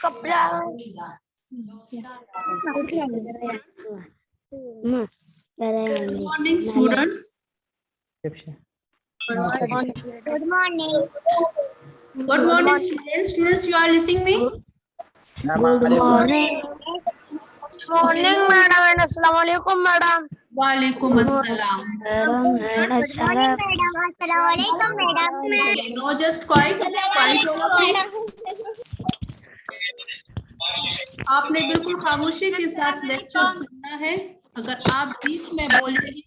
Good morning, students. Good morning. Good morning, students. Students, you are listening me? Good morning. Morning, madam. Assalamualaikum, madam. Walaikum assalam. Good morning, madam. Assalamualaikum, madam. Okay, no, just quiet all of you. आपने बिल्कुल खामोशी के साथ lecture सुनना है. अगर आप बीच में बोलेंगे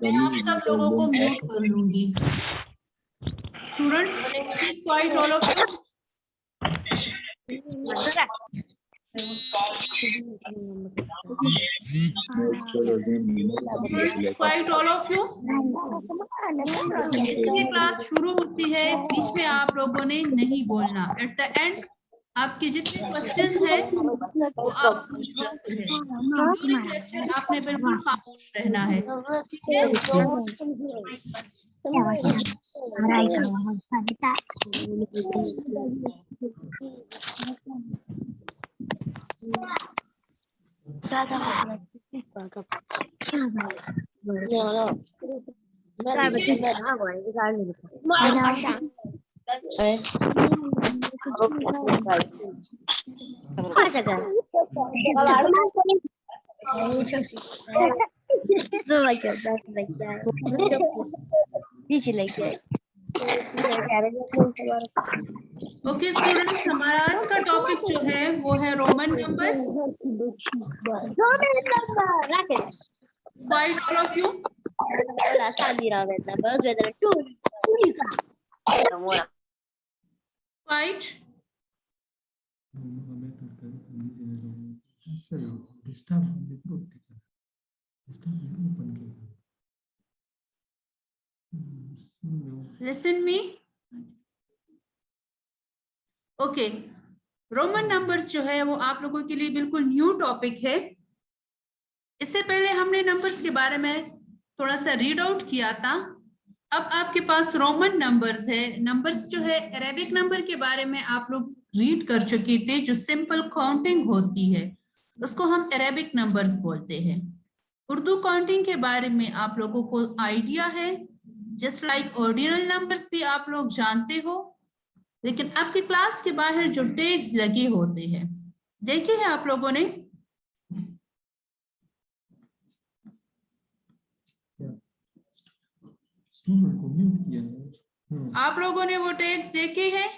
मैं आप सब लोगों को म्यूट कर लूंगी. Students, keep quiet all of you. Students, quiet all of you. इसकी क्लास शुरू होती है, बीच में आप लोगों ने नहीं बोलना. एट द एंड आपके जितने क्वेश्चंस हैं वो आप पूछ सकते हैं. ड्यूरिंग लेक्चर आपने बिल्कुल खामोश रहना है. ठीक है? ओके स्टूडेंट्स, हमारा आज का टॉपिक जो है वो है Roman numbers. Quite all of you. Quite. Listen me. Okay, Roman numbers जो है वो आप लोगों के लिए बिल्कुल न्यू टॉपिक है. इससे पहले हमने नंबर्स के बारे में थोड़ा सा रीड आउट किया था. अब आपके पास रोमन नंबर्स है. नंबर्स जो है अरेबिक नंबर के बारे में आप लोग रीड कर चुके थे. जो सिंपल काउंटिंग होती है उसको हम अरेबिक नंबर्स बोलते हैं. उर्दू काउंटिंग के बारे में आप लोगों को आइडिया है. जस्ट लाइक ऑर्डिनल नंबर्स भी आप लोग जानते हो, लेकिन आपकी क्लास के बाहर जो टैग्स लगे होते हैं देखे हैं आप लोगों ने. आप लोगों ने वो टैग्स देखे हैं?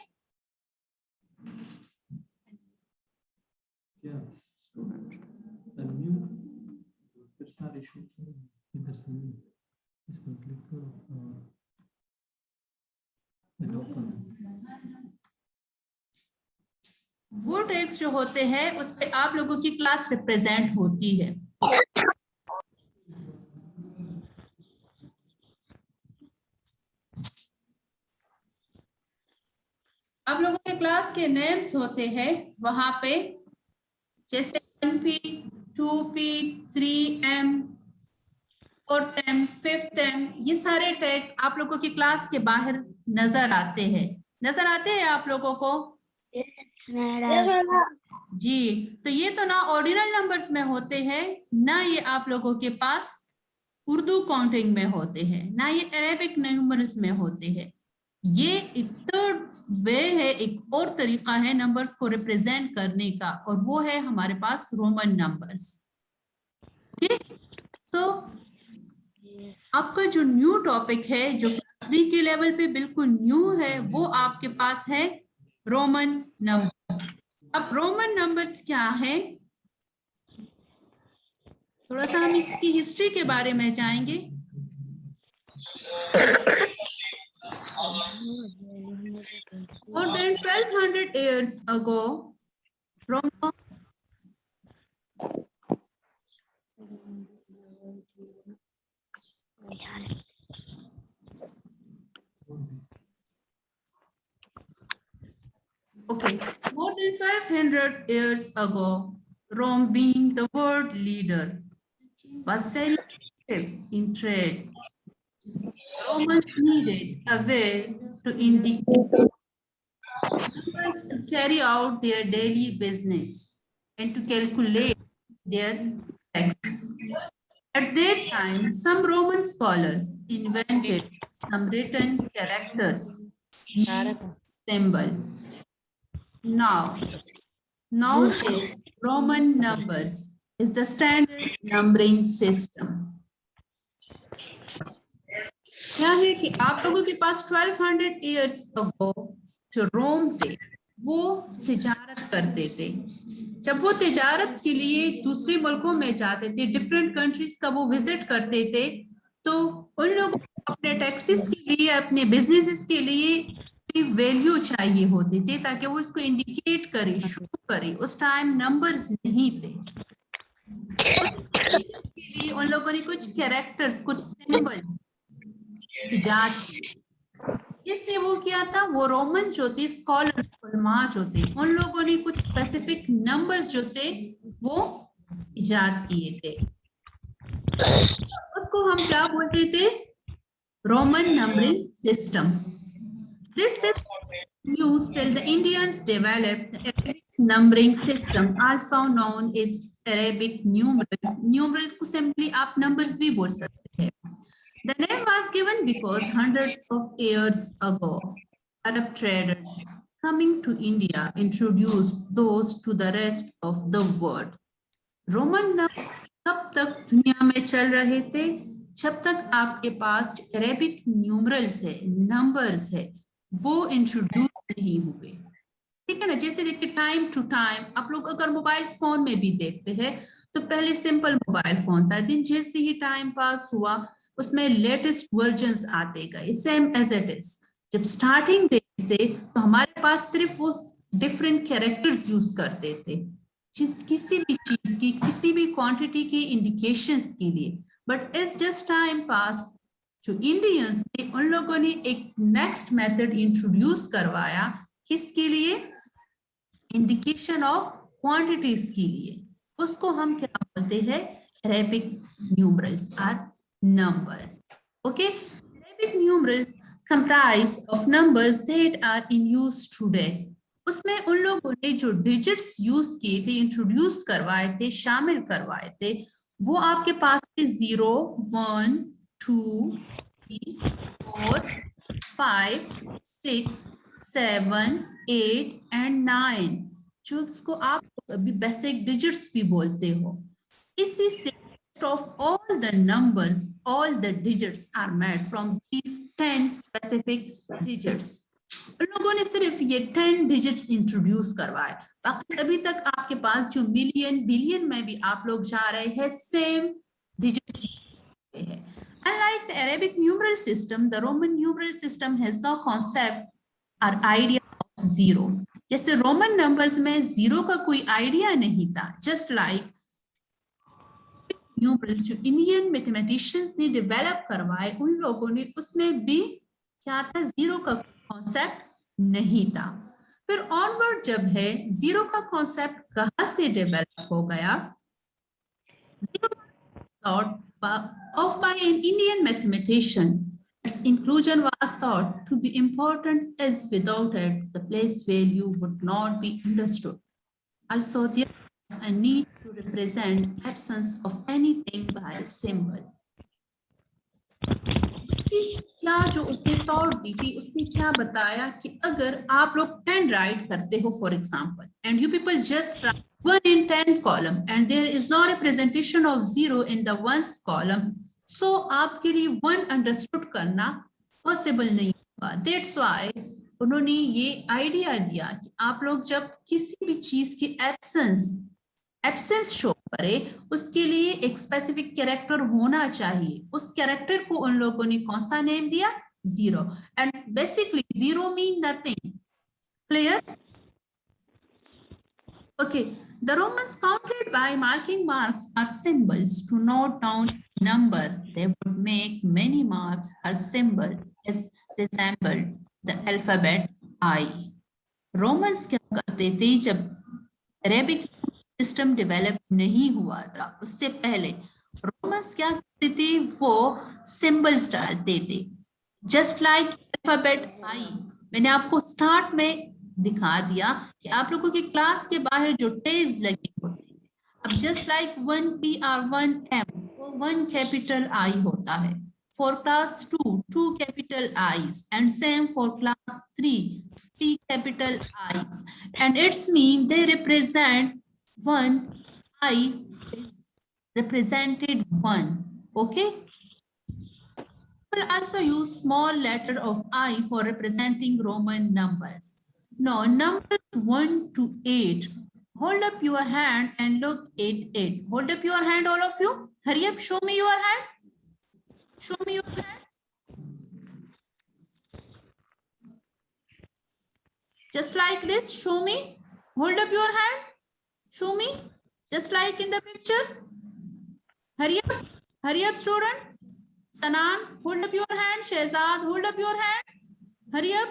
वो टैग्स जो होते हैं उस पे आप लोगों की क्लास रिप्रेजेंट होती है. आप लोगों के क्लास के नेम्स होते हैं वहां पे, जैसे 1P, 2P, 3M, 4M, 5M. ये सारे टैग्स आप लोगों की क्लास के बाहर नजर आते हैं. नजर आते हैं आप लोगों को? जी. तो ये तो ना ऑर्डिनल नंबर्स में होते हैं, ना ये आप लोगों के पास उर्दू काउंटिंग में होते हैं, ना ये अरेबिक नंबर्स में होते हैं. ये एक थर्ड वे है, एक और तरीका है नंबर्स को रिप्रेजेंट करने का, और वो है हमारे पास रोमन नंबर्स. तो आपका जो न्यू टॉपिक है, जो क्लास 3 के लेवल पे बिल्कुल न्यू है, वो आपके पास है रोमन नंबर्स. अब रोमन नंबर्स क्या है, थोड़ा सा हम इसकी हिस्ट्री के बारे में जाएंगे. More than 1200 years ago, Rome more than 500 years ago, Rome, being the world leader, was very active in trade. Romans needed a way to indicate numbers to carry out their daily business and to calculate their taxes. At that time, some Roman scholars invented some written characters, symbol. Nowadays, Roman numbers is the standard numbering system. क्या है कि आप लोगों के पास 1200 years ago जो रोम थे वो तिजारत करते थे। जब वो तिजारत के लिए दूसरे मुल्कों में जाते थे, डिफरेंट कंट्रीज का वो विजिट करते थे, तो उन लोगों को अपने टैक्सेस के लिए, अपने बिजनेसेस के लिए वैल्यू चाहिए होती थी ताकि वो इसको इंडिकेट करे, शो करे। उस टाइम नंबर्स नहीं थे, के लिए उन लोगों ने कुछ कैरेक्टर्स, कुछ सिंबल्स इजाद। किसने वो किया था? वो रोमन जो थे, स्कॉलर, उलमा जो थे, उन लोगों ने कुछ स्पेसिफिक नंबर्स जो थे वो इजाद किए थे। उसको हम क्या बोलते थे? Roman numbering system. This system used till the Indians developed the Arabic numbering system, also known as Arabic numerals. Numerals को simply आप numbers भी बोल सकते हैं। The name was given because hundreds of years ago, Arab traders coming to India introduced those to the rest of the world. Roman numbers तब तक दुनिया में चल रहे थे जब तक आपके पास अरेबिक न्यूमरल्स है, नंबर्स है, वो इंट्रोड्यूस नहीं हुए। ठीक है ना? जैसे देखिए टाइम टू टाइम आप लोग अगर मोबाइल फोन में भी देखते हैं तो पहले सिंपल मोबाइल फोन था, दिन जैसे ही टाइम पास हुआ उसमें लेटेस्ट वर्जन्स आते गए, सेम एज इट इज। जब स्टार्टिंग डेज थे तो हमारे पास सिर्फ वो डिफरेंट कैरेक्टर्स यूज करते थे किसी भी चीज की, किसी भी क्वांटिटी की इंडिकेशंस के लिए। But as just time pass जो इंडियंस थे उन लोगों ने एक नेक्स्ट मेथड इंट्रोड्यूस करवाया, किसके लिए? इंडिकेशन ऑफ क्वांटिटीज के लिए। उसको हम क्या बोलते हैं? Arabic numerals are numbers. Okay, Arabic numerals comprise of numbers that are in use today. उसमें उन लोगों ने जो डिजिट्स यूज किए थे, इंट्रोड्यूस करवाए थे, शामिल करवाए थे, वो आपके पास थे 0, 1, 2, 3, 4, 5, 6, 7, 8 and 9, जो इसको आप अभी बेसिक डिजिट्स भी बोलते हो। इसी से of all the numbers, all the digits are made from these 10 specific digits. लोगों ने सिर्फ ये 10 digits इंट्रोड्यूस करवाए, बाकी अभी तक आपके पास जो मिलियन बिलियन में भी आप लोग जा रहे हैं सेम digits है। Unlike the Arabic numeral system, the Roman numeral system has no concept or idea of zero. जैसे रोमन नंबर्स में जीरो का कोई आइडिया नहीं था, जस्ट लाइक न्यूमरल्स जो इंडियन मैथमेटिशियंस ने डेवलप करवाए उन लोगों ने, उसमें भी क्या था? जीरो का कॉन्सेप्ट नहीं था। फिर ऑनवर्ड जब है, जीरो का कॉन्सेप्ट कहां से डेवलप हो गया? Zero thought of by an Indian mathematician. Its inclusion was thought to be important as without it the place value would not be understood. Also, there was a need to represent absence of anything by a symbol. उसकी क्या जो उसने thought दी थी, उसने क्या बताया कि अगर आप लोग 10 राइट करते हो for example and you people just right 1 in 10 column and there is no representation of 0 in the ones column, so आपके लिए 1 अंडरस्टूड करना पॉसिबल नहीं होगा। That's why उन्होंने ये आइडिया दिया कि आप लोग जब किसी भी चीज की एब्सेंस शो करे उसके लिए एक स्पेसिफिक कैरेक्टर होना चाहिए। उस कैरेक्टर को उन लोगों ने कौन सा नेम दिया? 0। And basically 0 mean nothing. Clear? Okay, the Romans counted by marking marks or symbols to note down number. They would make many marks or symbols as resembled the alphabet I. Romans क्या करते थे? जब Arabic system develop नहीं हुआ था उससे पहले Romans क्या करते थे? वो सिंबल्स डालते थे जस्ट लाइक अल्फाबेट आई। मैंने आपको स्टार्ट में दिखा दिया कि आप लोगों की क्लास के बाहर जो टैग्स लगे होते हैं, अब जस्ट लाइक 1P और 1M, वो 1 कैपिटल I होता है. For class 2, 2 capital I's, and same for class 3, 3 capital I's, and it's mean they represent 1 I is represented 1. Okay. We'll also use small letter of I for representing Roman numbers. Now, numbers 1 to 8. Hold up your hand and look at it. Hold up your hand, all of you. Hurry up, show me your hand. Show me your hand. Just like this, show me. Hold up your hand. Show me. Just like in the picture. Hurry up, student. Sanan, hold up your hand. Shehzad, hold up your hand. Hurry up.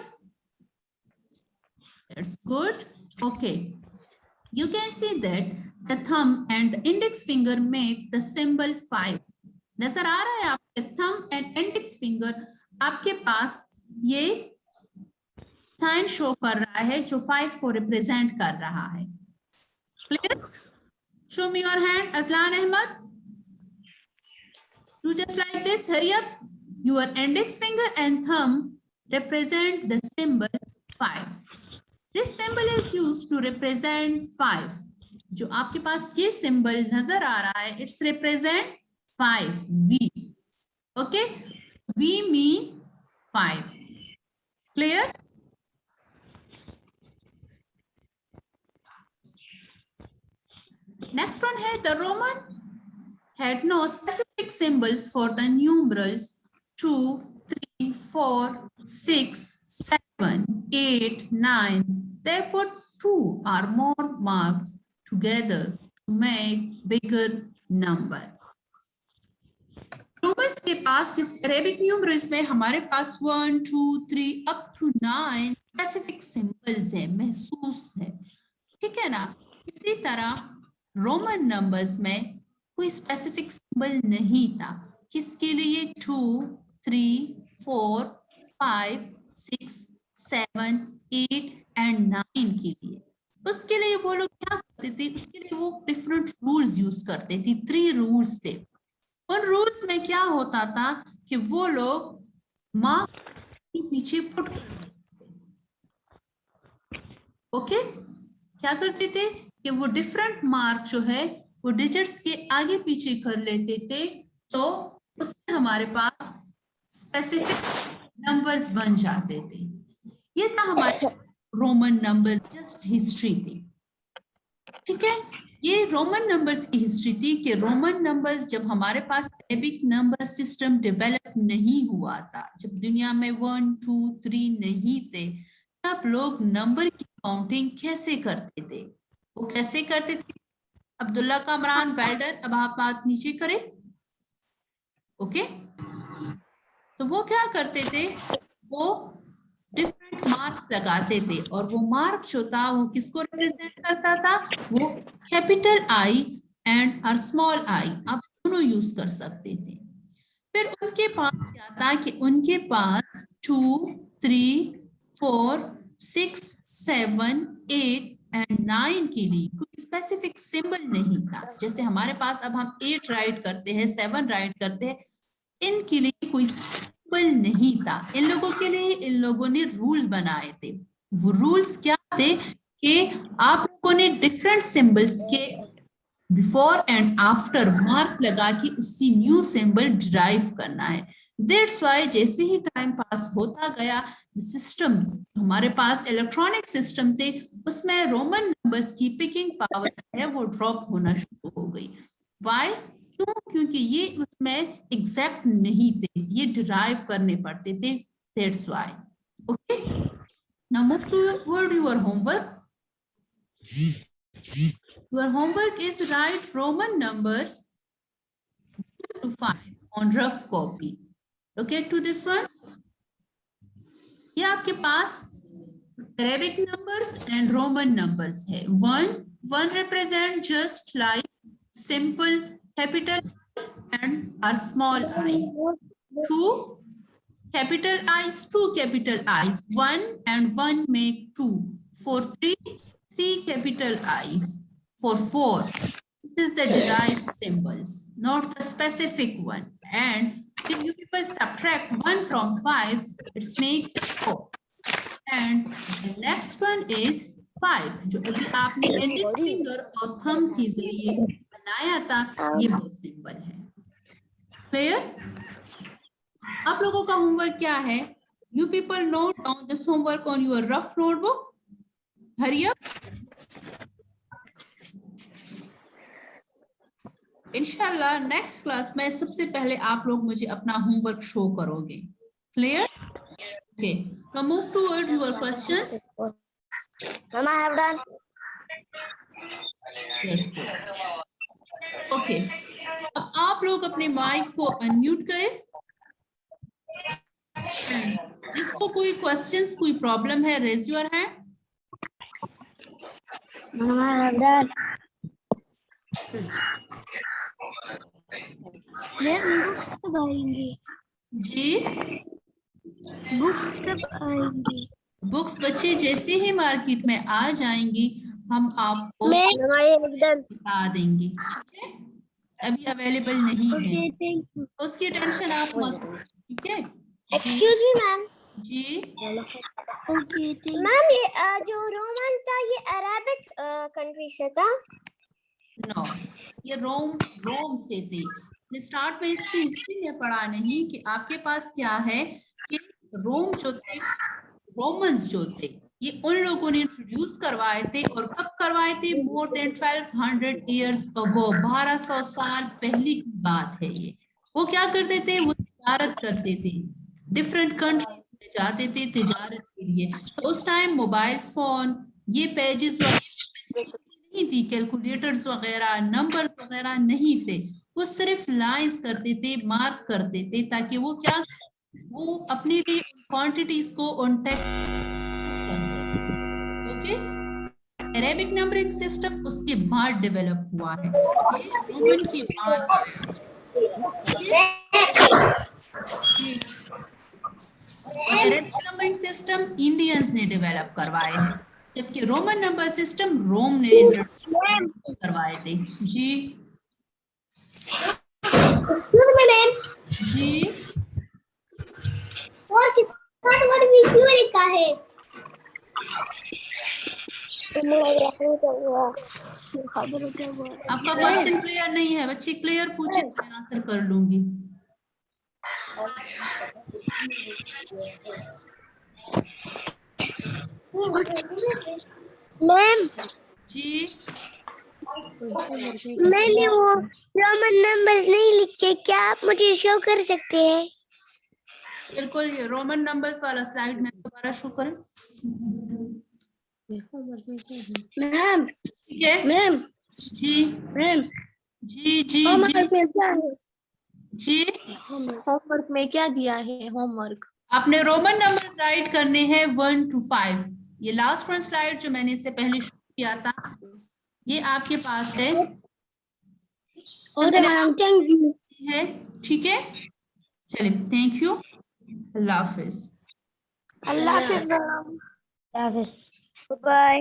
That's good. Okay. You can see that the thumb and the index finger make the symbol 5. नजर आ रहा है आपके thumb and index finger आपके पास ये sign show कर रहा है जो 5 को रिप्रेजेंट कर रहा है. Clear? Show me your hand, Aslan Ahmad. Do just like this. Hurry up. Your index finger and thumb represent the symbol 5. This symbol is used to represent 5. जो आपके पास ये symbol नजर आ रहा है, it's represent 5. V. Okay. V mean 5. Clear? Next one है the Roman had no specific symbols for the numerals 2, 3, 4, 6, 7, 8, 9. They put 2 or more marks together to make bigger number. Romans के पास जिस Arabic numerals में हमारे पास 1, 2, 3 up to 9 specific symbols है, महसूस है, ठीक है ना? इसी तरह रोमन नंबर्स में कोई स्पेसिफिक सिंबल नहीं था. किसके लिए? 2, 3, 4, 5, 6, 7, 8 and 9 के लिए. उसके लिए वो लोग क्या करते थे? उसके लिए वो डिफरेंट रूल्स यूज करते थे. 3 रूल्स थे. उन रूल्स में क्या होता था कि वो लोग मार्क्स के पीछे पुट करते थे. ओके, क्या करते थे कि वो डिफरेंट मार्क जो है वो डिजिट्स के आगे पीछे कर लेते थे, तो उससे हमारे पास स्पेसिफिक नंबर्स बन जाते थे. ये था हमारे रोमन नंबर्स. जस्ट हिस्ट्री थी, ठीक है? ये रोमन नंबर्स की हिस्ट्री थी कि रोमन नंबर्स जब हमारे पास अरेबिक नंबर सिस्टम डेवलप नहीं हुआ था, जब दुनिया में 1, 2, 3 नहीं थे, तब लोग नंबर की काउंटिंग कैसे करते थे? वो कैसे करते थे? अब्दुल्ला कामरान, वेल्डन, अब आप बात नीचे करें. ओके, तो वो क्या करते थे? वो डिफरेंट मार्क्स लगाते थे और वो मार्क जो था वो किसको रिप्रेजेंट करता था? वो कैपिटल आई एंड और स्मॉल आई आप दोनों यूज कर सकते थे. फिर उनके पास क्या था कि उनके पास 2, 3, 4, 6, 7, 8 एंड 9 के लिए कोई स्पेसिफिक सिंबल नहीं था. जैसे हमारे पास अब हम 8 राइट करते हैं, 7 राइट करते हैं, इनके लिए कोई सिंबल नहीं था. इन लोगों के लिए इन लोगों ने रूल्स बनाए थे. वो रूल्स क्या थे कि आप लोगों ने डिफरेंट सिंबल्स के बिफोर एंड आफ्टर मार्क लगा के उससे न्यू सिंबल डिराइव करना है. दैट्स व्हाई जैसे ही टाइम पास होता गया, सिस्टम हमारे पास इलेक्ट्रॉनिक सिस्टम थे, उसमें रोमन नंबर्स की पिकिंग पावर है वो ड्रॉप होना शुरू हो गई. व्हाई? क्यों? क्योंकि ये उसमें एग्जैक्ट नहीं थे, ये डिराइव करने पड़ते थे. That's why. Okay, now move toward your homework. Your homework is write Roman numbers 1 to 5 on rough copy. Okay, to this one. ये आपके पास Arabic numbers and Roman numbers है. 1 represent just like simple capital and or small I. 2 capital I's, 2 capital I's. 1 and 1 make 2. For 3, 3 capital I's. For 4, this is the derived symbols, not the specific one. And if you people subtract 1 from 5, it's make 4. And the next one is 5, जो अभी आपने index finger और thumb के जरिए बनाया था, ये वो सिंबल है। क्लियर? आप लोगों का होमवर्क क्या है? You people note down this homework on your rough notebook. Hurry up. इंशाल्लाह नेक्स्ट क्लास में सबसे पहले आप लोग मुझे अपना होमवर्क शो करोगे। Clear? Okay, now move towards your questions. Mama, I have done. Yes. Okay, अब आप लोग अपने माइक को अनम्यूट करें। जिसको कोई क्वेश्चंस, कोई प्रॉब्लम है, raise your hand. Mama, I have done. Ma'am books कब आएंगी? जी, बुक्स कब आएंगी? बुक्स बच्चे जैसे ही मार्केट में आ जाएंगी हम आपको बता देंगे, ठीक है? अभी अवेलेबल नहीं है, उसकी टेंशन आप मत लो, ठीक है? Excuse me ma'am. जी ओके मैम, ये जो रोमन था ये अरेबिक कंट्री से था? नो, ये रोम से थे। स्टार्ट में इसकी हिस्ट्री में पढ़ा नहीं कि आपके पास क्या है कि रोम जो थे, रोमन्स जो थे, ये उन लोगों ने इंट्रोड्यूस करवाए थे। और कब करवाए थे? मोर देन 1200 इयर्स अगो, 1200 साल पहले की बात है ये। वो क्या करते थे? वो तिजारत करते थे, डिफरेंट कंट्रीज में जाते थे तिजारत के लिए। तो उस टाइम मोबाइल्स फोन, ये पेजेस नहीं थी, कैलकुलेटर्स वगैरह, नंबर्स वगैरह नहीं थे। वो सिर्फ लाइंस करते थे, मार्क करते थे, ताकि वो क्या, वो अपने लिए क्वांटिटीज को ऑन टेक्स्ट कर सके। ओके, अरेबिक नंबरिंग सिस्टम उसके बाद डेवलप हुआ है, ये रोमन के बाद आया। और अरेबिक नंबरिंग सिस्टम इंडियंस ने डेवलप करवाए हैं, जबकि रोमन नंबर सिस्टम रोम ने इंट्रोड्यूस करवाए थे। जी जी, और किसका नंबर भी क्यों लिखा है? आपका क्वेश्चन क्लियर नहीं है बच्चे, क्लियर पूछे मैं आंसर कर लूंगी। मैम जी, मैंने वो रोमन नंबर्स नहीं लिखे, क्या आप मुझे शो कर सकते हैं? बिल्कुल, ये रोमन नंबर्स वाला स्लाइड मैं दोबारा शो करूं? मैम ठीक है मैम जी मैम जी जी होमवर्क में क्या है? जी, होमवर्क में क्या दिया है? होमवर्क आपने रोमन नंबर राइट करने हैं 1 to 5। ये लास्ट वन स्लाइड जो मैंने इससे पहले शो किया था, ये आपके पास है। है, ठीक है, चलिए, थैंक यू, अल्लाह हाफिज। अल्लाह हाफिज। बाय।